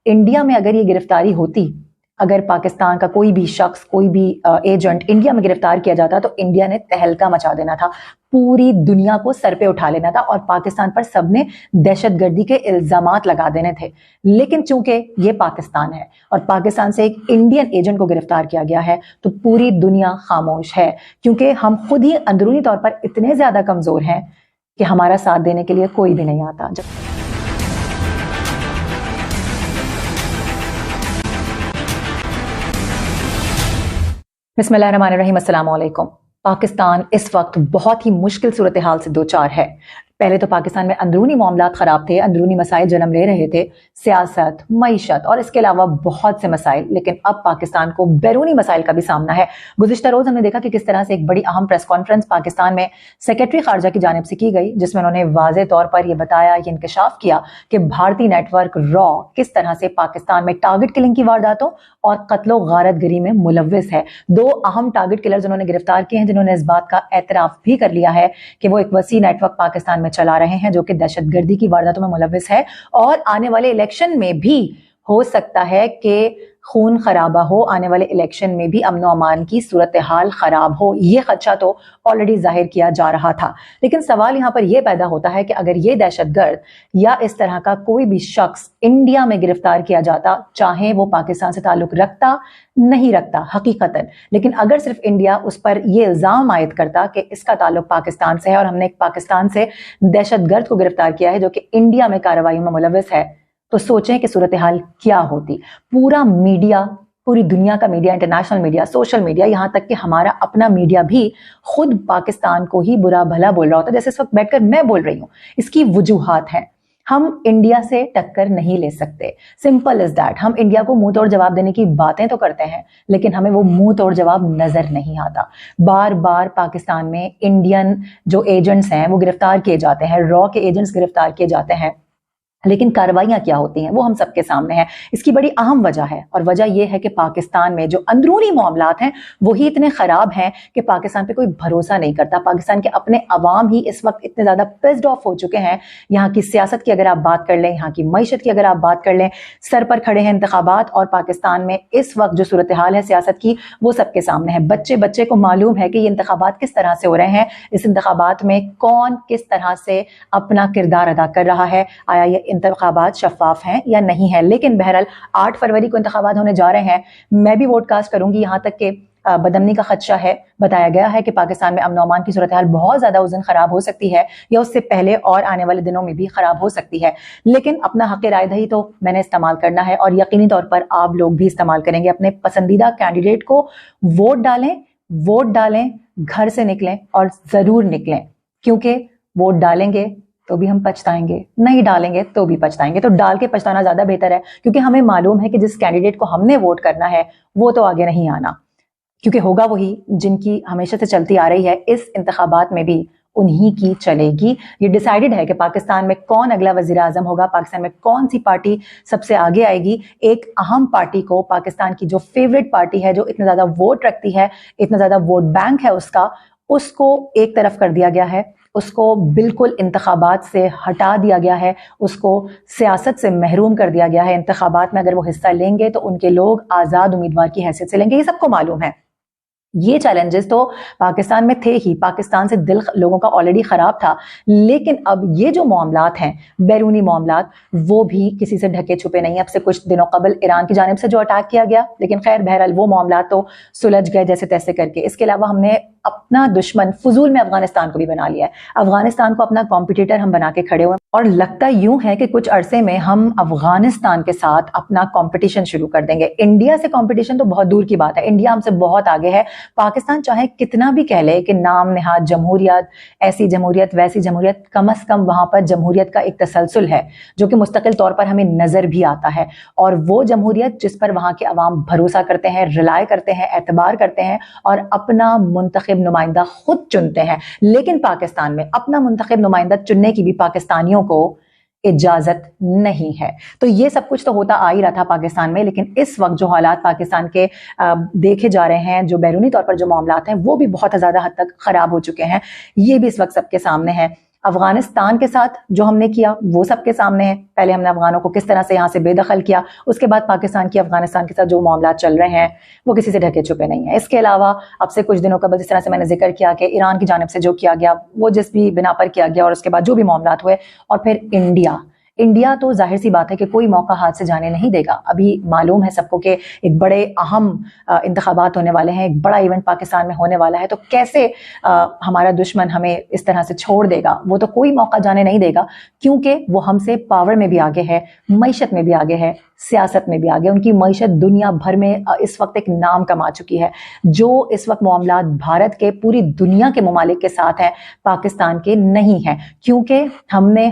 India में अगर ये गिरफ्तारी होती, अगर पाकिस्तान का कोई भी शख्स, कोई भी एजेंट इंडिया में गिरफ्तार किया जाता तो इंडिया ने तहलका मचा देना था, पूरी दुनिया को सर पे उठा लेना था और पाकिस्तान पर सबने दहशतगर्दी के इल्जामात लगा देने थे। लेकिन चूंकि ये पाकिस्तान है और पाकिस्तान से एक इंडियन एजेंट को गिरफ्तार किया गया है तो पूरी दुनिया खामोश है, क्योंकि हम खुद ही अंदरूनी तौर पर इतने ज्यादा कमजोर हैं कि हमारा साथ देने के लिए कोई भी नहीं आता। बिस्मिल्लाहिर्रहमानिर्रहीम, अस्सलाम वालेकुम। पाकिस्तान इस वक्त बहुत ही मुश्किल सूरत हाल से दो चार है। पहले तो पाकिस्तान में अंदरूनी मामलात खराब थे, अंदरूनी मसाइल जन्म ले रहे थे, सियासत, मईशत और इसके अलावा बहुत से मसाइल। लेकिन अब पाकिस्तान को बैरूनी मसाइल का भी सामना है। गुज़िश्ता रोज हमने देखा कि किस तरह से एक बड़ी अहम प्रेस कॉन्फ्रेंस पाकिस्तान में सेक्रेटरी खारजा की जानिब से की गई, जिसमें उन्होंने वाज़े तौर पर यह बताया, ये इंकशाफ किया कि भारतीय नेटवर्क रॉ किस तरह से पाकिस्तान में टारगेट किलिंग की वारदातों और कत्लो गारतगरी में मुलव्विस है। दो अहम टारगेट किलर्स उन्होंने गिरफ्तार किए हैं, जिन्होंने इस बात का एतराफ भी कर लिया है कि वो एक वसी नेटवर्क पाकिस्तान में चला रहे हैं जो कि दहशतगर्दी की वारदातों में मुलव्विस है और आने वाले इलेक्शन में भी हो सकता है कि खून खराबा हो, आने वाले इलेक्शन में भी अमन अमान की सूरत हाल खराब हो। ये खदशा तो ऑलरेडी जाहिर किया जा रहा था। लेकिन सवाल यहाँ पर यह पैदा होता है कि अगर ये दहशतगर्द या इस तरह का कोई भी शख्स इंडिया में गिरफ्तार किया जाता, चाहे वो पाकिस्तान से ताल्लुक रखता नहीं रखता हकीकतन, लेकिन अगर सिर्फ इंडिया उस पर यह इल्जाम आयद करता कि इसका ताल्लुक पाकिस्तान से है और हमने एक पाकिस्तान से दहशतगर्द को गिरफ्तार किया है जो कि इंडिया में कार्रवाई में मुलव्विस है, तो सोचें कि सूरत हाल क्या होती। पूरा मीडिया, पूरी दुनिया का media, international media, social media, यहाँ तक कि हमारा अपना मीडिया भी खुद पाकिस्तान को ही बुरा भला बोल रहा होता है, जैसे इस वक्त बैठकर मैं बोल रही हूँ। इसकी वजूहात हैं। हम इंडिया से टक्कर नहीं ले सकते, सिंपल इज दैट। हम इंडिया को मुंह तोड़ जवाब देने की बातें तो करते हैं, लेकिन हमें वो मुंह तोड़ जवाब नजर नहीं आता। बार बार पाकिस्तान में इंडियन जो एजेंट्स हैं वो गिरफ्तार किए जाते हैं, रॉ के एजेंट्स गिरफ्तार किए जाते हैं, लेकिन कार्रवाइयां क्या होती हैं वो हम सबके सामने है। इसकी बड़ी अहम वजह है और वजह यह है कि पाकिस्तान में जो अंदरूनी मामलात हैं वही इतने खराब हैं कि पाकिस्तान पे कोई भरोसा नहीं करता। पाकिस्तान के अपने अवाम ही इस वक्त इतने ज्यादा पिस्ड ऑफ हो चुके हैं। यहाँ की सियासत की अगर आप बात कर लें, यहाँ की मईशत की अगर आप बात कर लें, सर पर खड़े हैं इंतखाबात और पाकिस्तान में इस वक्त जो सूरत हाल है सियासत की वो सबके सामने है। बच्चे बच्चे को मालूम है कि ये इंतखाबात किस तरह से हो रहे हैं, इस इंतखाबात में कौन किस तरह से अपना किरदार अदा कर रहा है, आया ये इंतखाबात शफाफ हैं या नहीं है। लेकिन बहरहाल 8 फरवरी को इंतखाबात होने जा रहे हैं, मैं भी वोट कास्ट करूंगी। यहाँ तक के बदमनी का खदशा है, बताया गया है कि पाकिस्तान में अमन अमान की सूरत हाल बहुत ज्यादा उस दिन खराब हो सकती है या उससे पहले और आने वाले दिनों में भी खराब हो सकती है। लेकिन अपना हक राय दही तो मैंने इस्तेमाल करना है और यकीनी तौर पर आप लोग भी इस्तेमाल करेंगे। अपने पसंदीदा कैंडिडेट को वोट डालें, घर से निकलें और जरूर निकलें, क्योंकि वोट डालेंगे तो भी हम पछताएंगे, नहीं डालेंगे तो भी पछताएंगे। तो डाल के पछताना ज्यादा बेहतर है, क्योंकि हमें मालूम है कि जिस कैंडिडेट को हमने वोट करना है वो तो आगे नहीं आना, क्योंकि होगा वही जिनकी हमेशा से चलती आ रही है। इस इंतखाबात में भी उन्हीं की चलेगी। ये डिसाइडेड है कि पाकिस्तान में कौन अगला वजीर आजम होगा, पाकिस्तान में कौन सी पार्टी सबसे आगे आएगी। एक अहम पार्टी को, पाकिस्तान की जो फेवरेट पार्टी है, जो इतना ज्यादा वोट रखती है, इतना ज्यादा वोट बैंक है उसका, उसको एक तरफ कर दिया गया है, उसको बिल्कुल इंतखाबात से हटा दिया गया है, उसको सियासत से महरूम कर दिया गया है। इंतखाबात में अगर वो हिस्सा लेंगे तो उनके लोग आज़ाद उम्मीदवार की हैसियत से लेंगे, ये सबको मालूम है। ये चैलेंजेस तो पाकिस्तान में थे ही, पाकिस्तान से दिल लोगों का ऑलरेडी खराब था, लेकिन अब ये जो मामलात हैं, बैरूनी मामलात, वो भी किसी से ढके छुपे नहीं। अब से कुछ दिनों कबल ईरान की जानिब से जो अटैक किया गया, लेकिन खैर बहरहाल वो मामलात तो सुलझ गए जैसे तैसे करके। इसके अलावा हमने अपना दुश्मन फजूल में अफगानिस्तान को भी बना लिया है। अफगानिस्तान को अपना कॉम्पिटिटर हम बना के खड़े हुए और लगता यूं है कि कुछ अरसे में हम अफगानिस्तान के साथ अपना कंपटीशन शुरू कर देंगे। इंडिया से कंपटीशन तो बहुत दूर की बात है, इंडिया हमसे बहुत आगे है। पाकिस्तान चाहे कितना भी कह ले कि नाम नेहाद जमहूरियत, ऐसी जमहूरियत वैसी जमहूरियत, कम अज कम वहां पर जमहूरियत का एक तसलसल है जो कि मुस्तकिल तौर पर हमें नजर भी आता है। और वो जमहूरियत जिस पर वहां के अवाम भरोसा करते हैं, रिलाय करते हैं, एतबार करते हैं और अपना मुंतखब नुमाइंदा खुद चुनते हैं। लेकिन पाकिस्तान में अपना मुंतखब नुमाइंदा चुनने की भी पाकिस्तानियों को इजाजत नहीं है। तो ये सब कुछ तो होता आ ही रहा था पाकिस्तान में, लेकिन इस वक्त जो हालात पाकिस्तान के देखे जा रहे हैं, जो बैरूनी तौर पर जो मामलात हैं, वो भी बहुत ज्यादा हद तक खराब हो चुके हैं। ये भी इस वक्त सबके सामने है। अफगानिस्तान के साथ जो हमने किया वो सबके सामने है। पहले हमने अफगानों को किस तरह से यहाँ से बेदखल किया, उसके बाद पाकिस्तान की अफगानिस्तान के साथ जो मामला चल रहे हैं वो किसी से ढके छुपे नहीं है। इसके अलावा अब से कुछ दिनों का जिस तरह से मैंने जिक्र किया कि ईरान की जानिब से जो किया गया वो जिस भी बिना पर किया गया, और उसके बाद जो भी मामला हुए, और फिर इंडिया तो जाहिर सी बात है कि कोई मौका हाथ से जाने नहीं देगा। अभी मालूम है सबको कि एक बड़े अहम इंतखाबात होने वाले हैं, एक बड़ा इवेंट पाकिस्तान में होने वाला है, तो कैसे हमारा दुश्मन हमें इस तरह से छोड़ देगा? वो तो कोई मौका जाने नहीं देगा, क्योंकि वो हमसे पावर में भी आगे है, मईशत में भी आगे है, सियासत में भी आगे। उनकी मईशत दुनिया भर में इस वक्त एक नाम कमा चुकी है। जो इस वक्त मामला भारत के पूरी दुनिया के ममालिक के साथ हैं, पाकिस्तान के नहीं है, क्योंकि हमने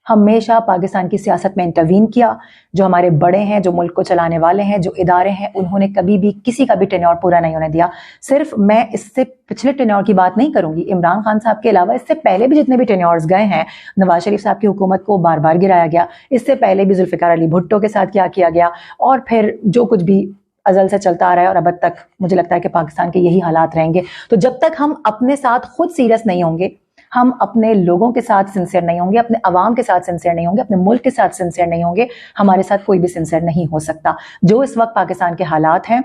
हमेशा पाकिस्तान की सियासत में इंटरवीन किया। जो हमारे बड़े हैं, जो मुल्क को चलाने वाले हैं, जो इदारे हैं, उन्होंने कभी भी किसी का भी टेन्योर पूरा नहीं होने दिया। सिर्फ मैं इससे पिछले टेन्योर की बात नहीं करूंगी, इमरान खान साहब के अलावा इससे पहले भी जितने भी टेन्योर्स गए हैं, नवाज शरीफ साहब की हुकूमत को बार बार गिराया गया, इससे पहले भी जुल्फिकार अली भुट्टो के साथ क्या किया गया, और फिर जो कुछ भी अजल से चलता आ रहा है, और अब तक मुझे लगता है कि पाकिस्तान के यही हालात रहेंगे। तो जब तक हम अपने साथ खुद सीरियस नहीं होंगे, हम अपने लोगों के साथ सिंसियर नहीं होंगे, अपने अवाम के साथ सिंसियर नहीं होंगे, अपने मुल्क के साथ सिंसियर नहीं होंगे, हमारे साथ कोई भी सिंसियर नहीं हो सकता। जो इस वक्त पाकिस्तान के हालात हैं,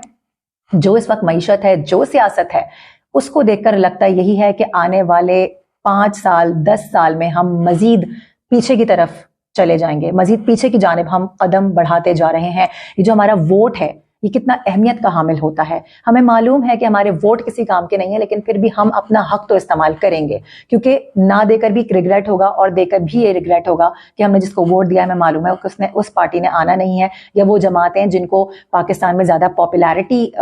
जो इस वक्त मईशत है, जो सियासत है, उसको देखकर लगता यही है कि आने वाले 5 साल 10 साल में हम मजीद पीछे की तरफ चले जाएंगे, मजीद पीछे की जानिब हम कदम बढ़ाते जा रहे हैं। ये जो हमारा वोट है, ये कितना अहमियत का हामिल होता है। हमें मालूम है कि हमारे वोट किसी काम के नहीं है, लेकिन फिर भी हम अपना हक तो इस्तेमाल करेंगे, क्योंकि ना देकर भी रिग्रेट होगा और देकर भी ये रिग्रेट होगा कि हमने जिसको वोट दिया है, हमें मालूम है कि उसने उस पार्टी ने आना नहीं है, या वो जमातें हैं जिनको पाकिस्तान में ज्यादा पॉपुलैरिटी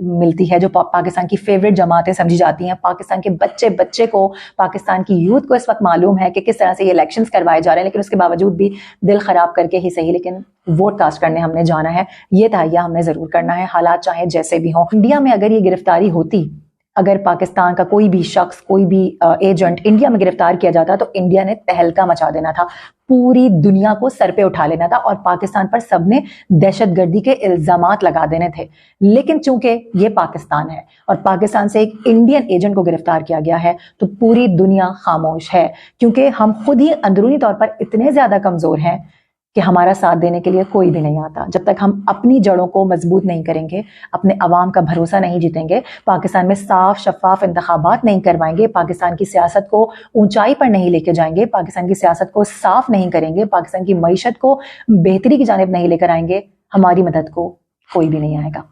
मिलती है, जो पाकिस्तान की फेवरेट जमातें समझी जाती हैं। पाकिस्तान के बच्चे को, पाकिस्तान की यूथ को इस वक्त मालूम है कि किस तरह से ये इलेक्शंस करवाए जा रहे हैं, लेकिन उसके बावजूद भी दिल खराब करके ही सही, लेकिन वोट कास्ट करने हमने जाना है। ये तहैया हमने जरूर करना है, हालात चाहे जैसे भी हों। इंडिया में अगर ये गिरफ्तारी होती, अगर पाकिस्तान का कोई भी शख्स, कोई भी एजेंट इंडिया में गिरफ्तार किया जाता, तो इंडिया ने तहलका मचा देना था, पूरी दुनिया को सर पे उठा लेना था, और पाकिस्तान पर सबने दहशतगर्दी के इल्जामात लगा देने थे। लेकिन चूंकि ये पाकिस्तान है और पाकिस्तान से एक इंडियन एजेंट को गिरफ्तार किया गया है, तो पूरी दुनिया खामोश है, क्योंकि हम खुद ही अंदरूनी तौर पर इतने ज्यादा कमजोर हैं कि हमारा साथ देने के लिए कोई भी नहीं आता। जब तक हम अपनी जड़ों को मजबूत नहीं करेंगे, अपने अवाम का भरोसा नहीं जीतेंगे, पाकिस्तान में साफ शफाफ इंतखाबात नहीं करवाएंगे, पाकिस्तान की सियासत को ऊंचाई पर नहीं लेके जाएंगे, पाकिस्तान की सियासत को साफ नहीं करेंगे, पाकिस्तान की मईशत को बेहतरी की जानिब नहीं लेकर आएंगे, हमारी मदद को कोई भी नहीं आएगा।